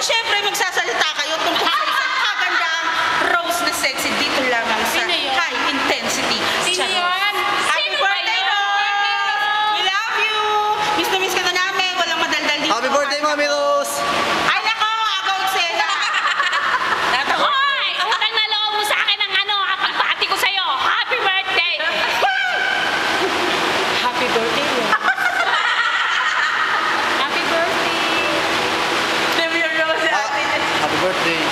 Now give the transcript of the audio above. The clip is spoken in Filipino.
syempre magsasalita kayo tungkol sa isang kagandang rose na sexy dito lamang sa High Intensity. Sino yan? Happy birthday, Rose! We love you! Miss na miss ka na namin. Walang madaldal dito. Happy birthday, Mami Rose! Ay, nako! Agaw eksena! Hoy! Utang na loob mo sa akin ng ano, kapagbati ko sa'yo. Happy birthday! Happy birthday, Rose. Happy birthday! Happy birthday. Happy birthday.